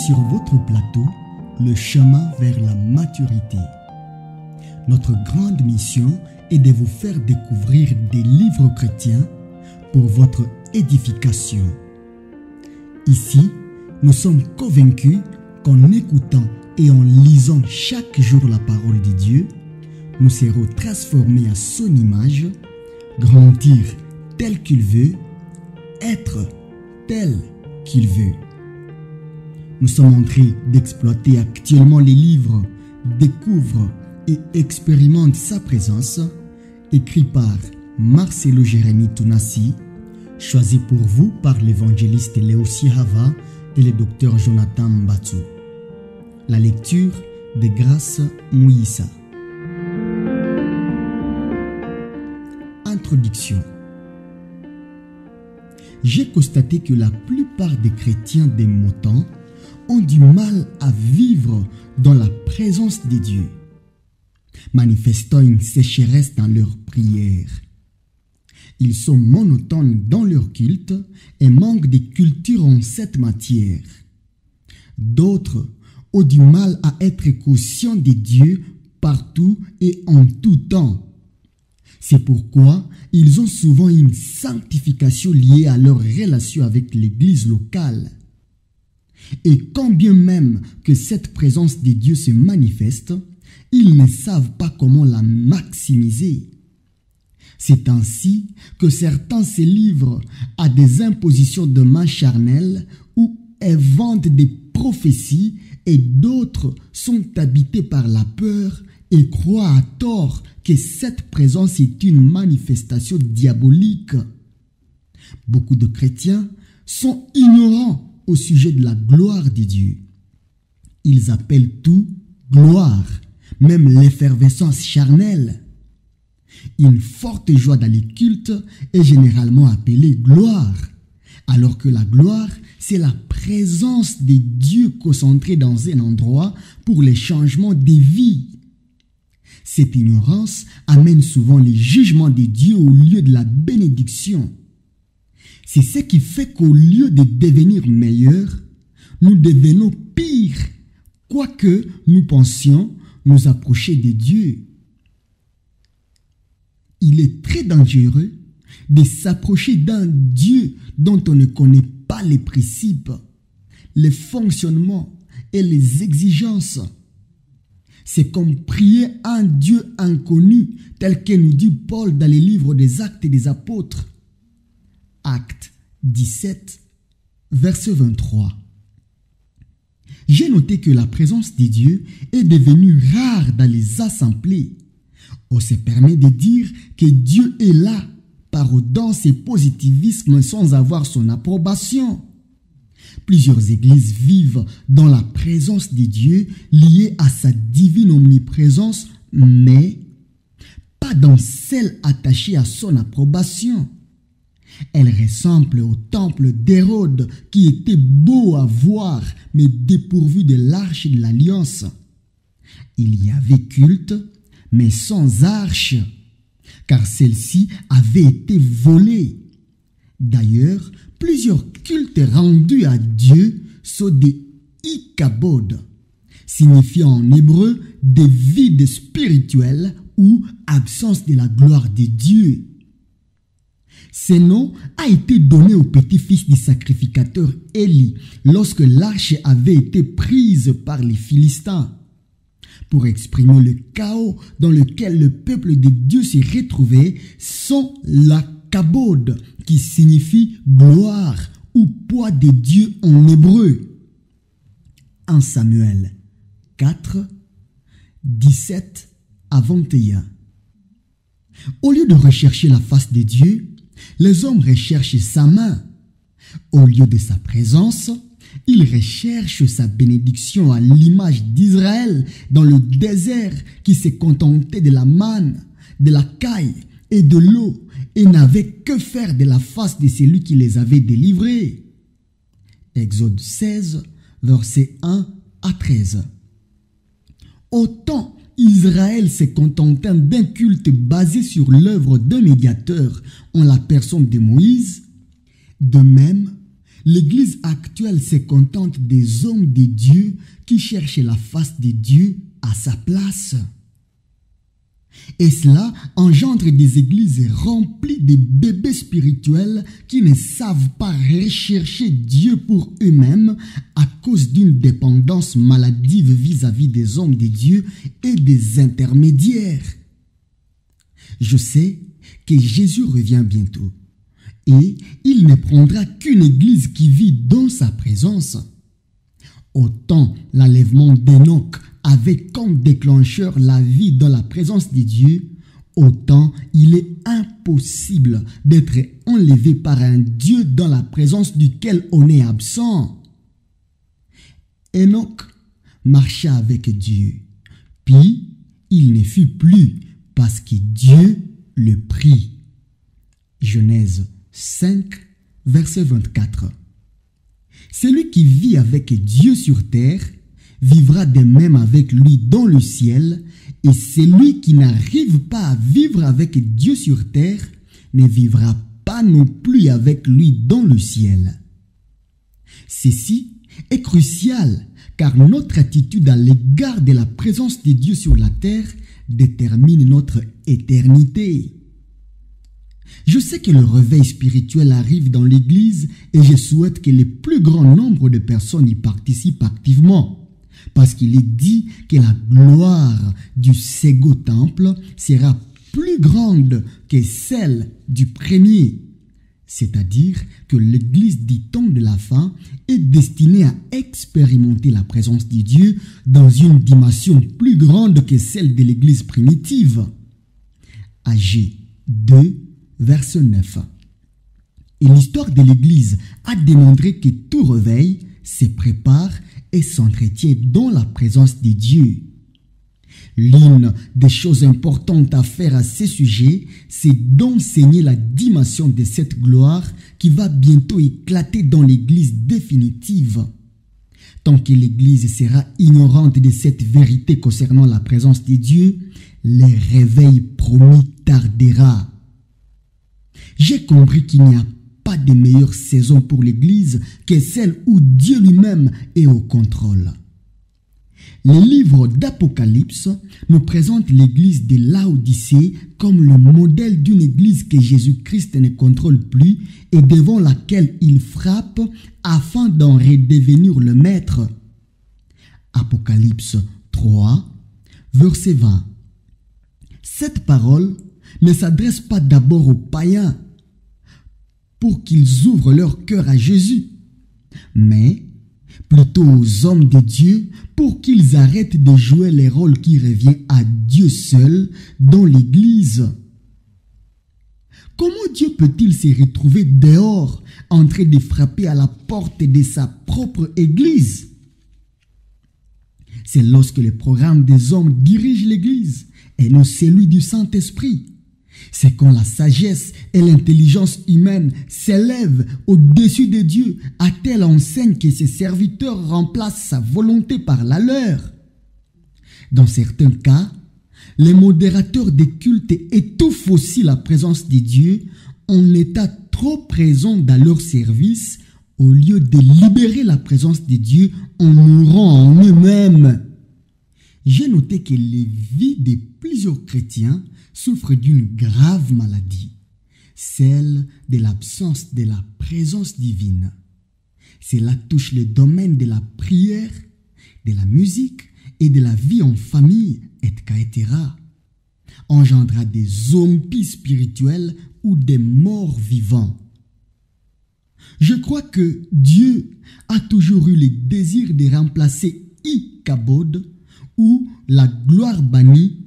sur votre plateau le chemin vers la maturité. Notre grande mission est de vous faire découvrir des livres chrétiens pour votre édification. Ici, nous sommes convaincus qu'en écoutant et en lisant chaque jour la parole de Dieu, nous serons transformés à son image, grandir tel qu'il veut, être tel qu'il veut. Nous sommes en train d'exploiter actuellement les livres Découvre et expérimente sa présence, écrit par Marcelo Jérémy Tounassi, choisi pour vous par l'évangéliste Léo Sihava et le docteur Jonathan Mbatsu. La lecture de Grâce Moïsa. Introduction. J'ai constaté que la plupart des chrétiens de mon temps ont du mal à vivre dans la présence de Dieu, manifestant une sécheresse dans leurs prières. Ils sont monotones dans leur culte et manquent de culture en cette matière. D'autres ont du mal à être conscients de Dieu partout et en tout temps. C'est pourquoi ils ont souvent une sanctification liée à leur relation avec l'église locale. Et quand bien même que cette présence de Dieu se manifeste, ils ne savent pas comment la maximiser. C'est ainsi que certains se livrent à des impositions de main charnelle ou inventent des prophéties et d'autres sont habités par la peur et croient à tort que cette présence est une manifestation diabolique. Beaucoup de chrétiens sont ignorants au sujet de la gloire de Dieu. Ils appellent tout gloire, même l'effervescence charnelle. Une forte joie dans les cultes est généralement appelée gloire, alors que la gloire, c'est la présence de Dieu concentrée dans un endroit pour les changements des vies. Cette ignorance amène souvent les jugements de Dieu au lieu de la bénédiction. C'est ce qui fait qu'au lieu de devenir meilleurs, nous devenons pires, quoique nous pensions nous approcher de Dieu. Il est très dangereux de s'approcher d'un Dieu dont on ne connaît pas les principes, les fonctionnements et les exigences. C'est comme prier un Dieu inconnu, tel que nous dit Paul dans les livres des Actes des Apôtres. Acte 17, verset 23. J'ai noté que la présence de Dieu est devenue rare dans les assemblées. On se permet de dire que Dieu est là, par audace et positivisme sans avoir son approbation. Plusieurs églises vivent dans la présence de Dieu liée à sa divine omniprésence, mais pas dans celle attachée à son approbation. Elle ressemble au temple d'Hérode qui était beau à voir, mais dépourvu de l'arche de l'alliance. Il y avait culte, mais sans arche, car celle-ci avait été volée. D'ailleurs, plusieurs cultes rendus à Dieu sont des ikabod, signifiant en hébreu des vides spirituels ou absence de la gloire de Dieu. Ce nom a été donné au petit-fils du sacrificateur Élie lorsque l'arche avait été prise par les Philistins, pour exprimer le chaos dans lequel le peuple de Dieu s'est retrouvé sans la kabod, qui signifie gloire ou poids de Dieu en hébreu. 1 Samuel 4, 17 à 21. Au lieu de rechercher la face de Dieu, les hommes recherchent sa main. Au lieu de sa présence, ils recherchent sa bénédiction à l'image d'Israël dans le désert qui s'est contenté de la manne, de la caille et de l'eau et n'avait que faire de la face de celui qui les avait délivrés. Exode 16, versets 1 à 13. Autant Israël s'est contenté d'un culte basé sur l'œuvre d'un médiateur en la personne de Moïse, de même, l'Église actuelle se contente des hommes de Dieu qui cherchent la face de Dieu à sa place. Et cela engendre des églises remplies de bébés spirituels qui ne savent pas rechercher Dieu pour eux-mêmes à cause d'une dépendance maladive vis-à-vis des hommes de Dieu et des intermédiaires. Je sais que Jésus revient bientôt et il ne prendra qu'une église qui vit dans sa présence. Autant l'enlèvement d'Enoch avait comme déclencheur la vie dans la présence de Dieu, autant il est impossible d'être enlevé par un Dieu dans la présence duquel on est absent. Enoch marcha avec Dieu, puis il ne fut plus parce que Dieu le prit. Genèse 5, verset 24. Celui qui vit avec Dieu sur terre vivra de même avec lui dans le ciel, et celui qui n'arrive pas à vivre avec Dieu sur terre ne vivra pas non plus avec lui dans le ciel. Ceci est crucial car notre attitude à l'égard de la présence de Dieu sur la terre détermine notre éternité. Je sais que le réveil spirituel arrive dans l'Église et je souhaite que le plus grand nombre de personnes y participent activement. Parce qu'il est dit que la gloire du second temple sera plus grande que celle du premier. C'est-à-dire que l'Église du temps de la fin est destinée à expérimenter la présence de Dieu dans une dimension plus grande que celle de l'Église primitive. Agé 2, verset 9. Et l'histoire de l'Église a démontré que tout réveil se prépare et s'entretient dans la présence de Dieu. L'une des choses importantes à faire à ce sujet, c'est d'enseigner la dimension de cette gloire qui va bientôt éclater dans l'Église définitive. Tant que l'Église sera ignorante de cette vérité concernant la présence de Dieu, le réveil promis tardera. J'ai compris qu'il n'y a pas de meilleure saison pour l'Église que celle où Dieu lui-même est au contrôle. Le livre d'Apocalypse nous présente l'Église de Laodicée comme le modèle d'une Église que Jésus-Christ ne contrôle plus et devant laquelle il frappe afin d'en redevenir le maître. Apocalypse 3, verset 20. Cette parole ne s'adresse pas d'abord aux païens pour qu'ils ouvrent leur cœur à Jésus, mais plutôt aux hommes de Dieu pour qu'ils arrêtent de jouer les rôles qui reviennent à Dieu seul dans l'Église. Comment Dieu peut-il se retrouver dehors en train de frapper à la porte de sa propre Église? C'est lorsque le programme des hommes dirige l'Église et non celui du Saint-Esprit. C'est quand la sagesse et l'intelligence humaine s'élèvent au-dessus de Dieu à telle enseigne que ses serviteurs remplacent sa volonté par la leur. Dans certains cas, les modérateurs des cultes étouffent aussi la présence de Dieu en étant trop présents dans leur service au lieu de libérer la présence de Dieu en mourant en eux-mêmes. J'ai noté que les vies de plusieurs chrétiens souffrent d'une grave maladie, celle de l'absence de la présence divine. Cela touche le domaine de la prière, de la musique et de la vie en famille, etc. Engendra des zombies spirituels ou des morts vivants. Je crois que Dieu a toujours eu le désir de remplacer Ichabod ou la gloire bannie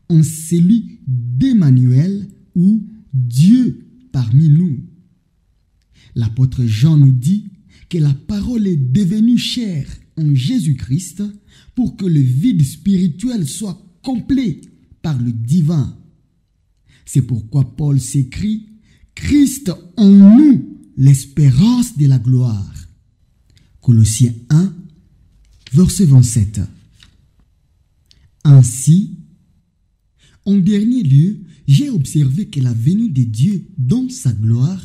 en celui d'Emmanuel ou Dieu parmi nous. L'apôtre Jean nous dit que la parole est devenue chair en Jésus-Christ pour que le vide spirituel soit complet par le divin. C'est pourquoi Paul s'écrit « Christ en nous, l'espérance de la gloire ». Colossiens 1, verset 27. Ainsi, en dernier lieu, j'ai observé que la venue de Dieu dans sa gloire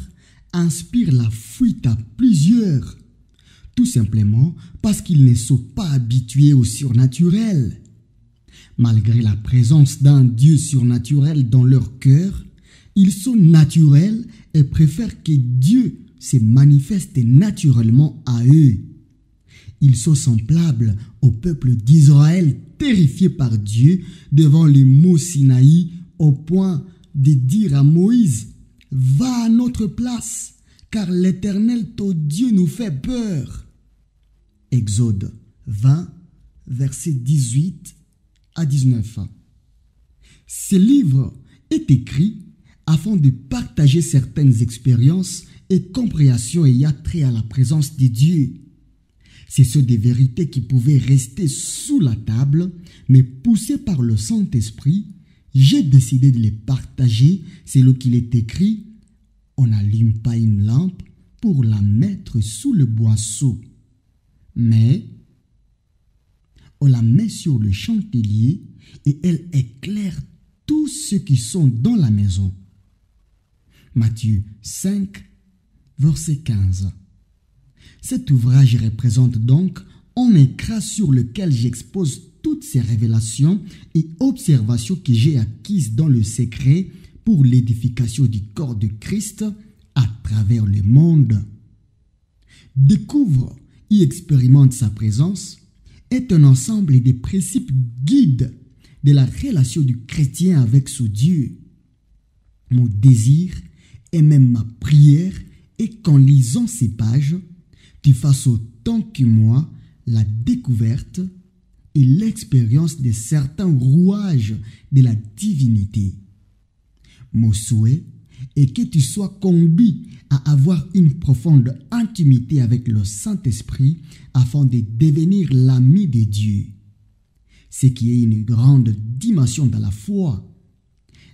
inspirent la fuite à plusieurs, tout simplement parce qu'ils ne sont pas habitués au surnaturel. Malgré la présence d'un Dieu surnaturel dans leur cœur, ils sont naturels et préfèrent que Dieu se manifeste naturellement à eux. Ils sont semblables au peuple d'Israël terrifié par Dieu devant les monts Sinaï au point de dire à Moïse « Va à notre place, car l'Éternel ton Dieu nous fait peur. » Exode 20, versets 18 à 19. Ce livre est écrit afin de partager certaines expériences et compréhensions ayant trait à la présence de Dieu. Ce sont des vérités qui pouvaient rester sous la table, mais poussées par le Saint-Esprit, j'ai décidé de les partager selon qu'il est écrit « On n'allume pas une lampe pour la mettre sous le boisseau, mais on la met sur le chandelier et elle éclaire tous ceux qui sont dans la maison. » Matthieu 5, verset 15. Cet ouvrage représente donc un écran sur lequel j'expose toutes ces révélations et observations que j'ai acquises dans le secret pour l'édification du corps de Christ à travers le monde. Découvre et expérimente sa présence est un ensemble des principes guides de la relation du chrétien avec son Dieu. Mon désir et même ma prière est qu'en lisant ces pages, tu fasses autant que moi la découverte et l'expérience de certains rouages de la divinité. Mon souhait est que tu sois conduit à avoir une profonde intimité avec le Saint-Esprit afin de devenir l'ami de Dieu. Ce qui est une grande dimension de la foi.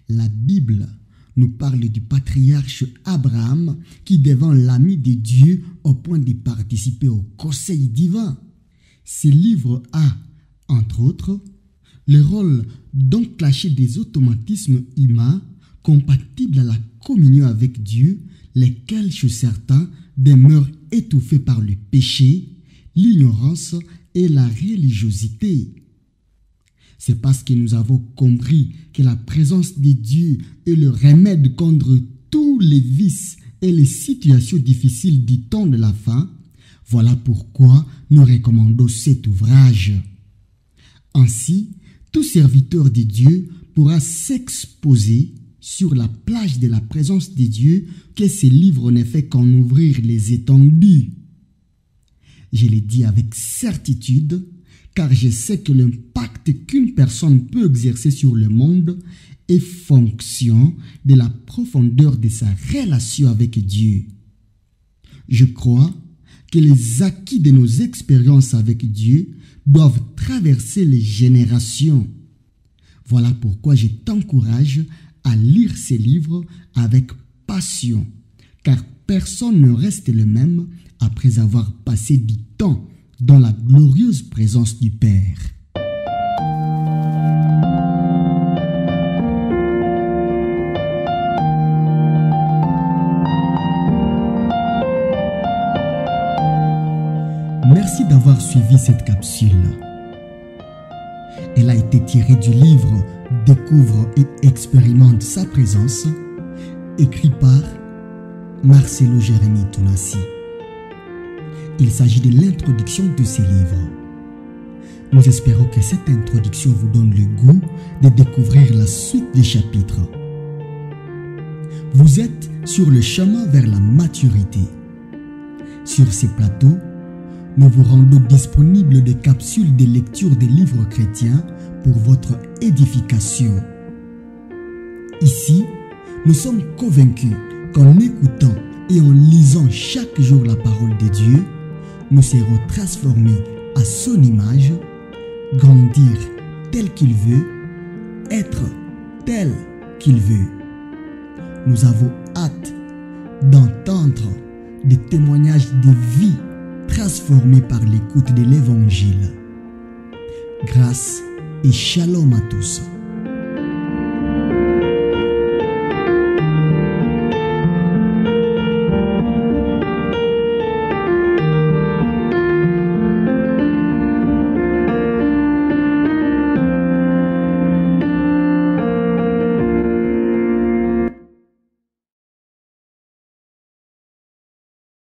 La Bible nous parle du patriarche Abraham qui devint l'ami de Dieu au point de participer au conseil divin. Ce livre a, entre autres, le rôle d'enclencher des automatismes humains compatibles à la communion avec Dieu, lesquels chez certains demeurent étouffés par le péché, l'ignorance et la religiosité. C'est parce que nous avons compris que la présence de Dieu est le remède contre tous les vices et les situations difficiles du temps de la fin. Voilà pourquoi nous recommandons cet ouvrage. Ainsi, tout serviteur de Dieu pourra s'exposer sur la plage de la présence de Dieu, que ce livre ne fait qu'en ouvrir les étendues. Je le dis avec certitude, car je sais que l'impact qu'une personne peut exercer sur le monde est fonction de la profondeur de sa relation avec Dieu. Je crois que les acquis de nos expériences avec Dieu doivent traverser les générations. Voilà pourquoi je t'encourage à lire ces livres avec passion, car personne ne reste le même après avoir passé du temps dans la glorieuse présence du Père. Merci d'avoir suivi cette capsule. Elle a été tirée du livre « Découvre et expérimente sa présence » écrit par Marcelo Jérémie Tounassi. Il s'agit de l'introduction de ces livres. Nous espérons que cette introduction vous donne le goût de découvrir la suite des chapitres. Vous êtes sur le chemin vers la maturité. Sur ces plateaux, nous vous rendons disponibles des capsules de lecture des livres chrétiens pour votre édification. Ici, nous sommes convaincus qu'en écoutant et en lisant chaque jour la parole de Dieu, nous serons transformés à son image, grandir tel qu'il veut, être tel qu'il veut. Nous avons hâte d'entendre des témoignages de vie transformés par l'écoute de l'Évangile. Grâce et shalom à tous.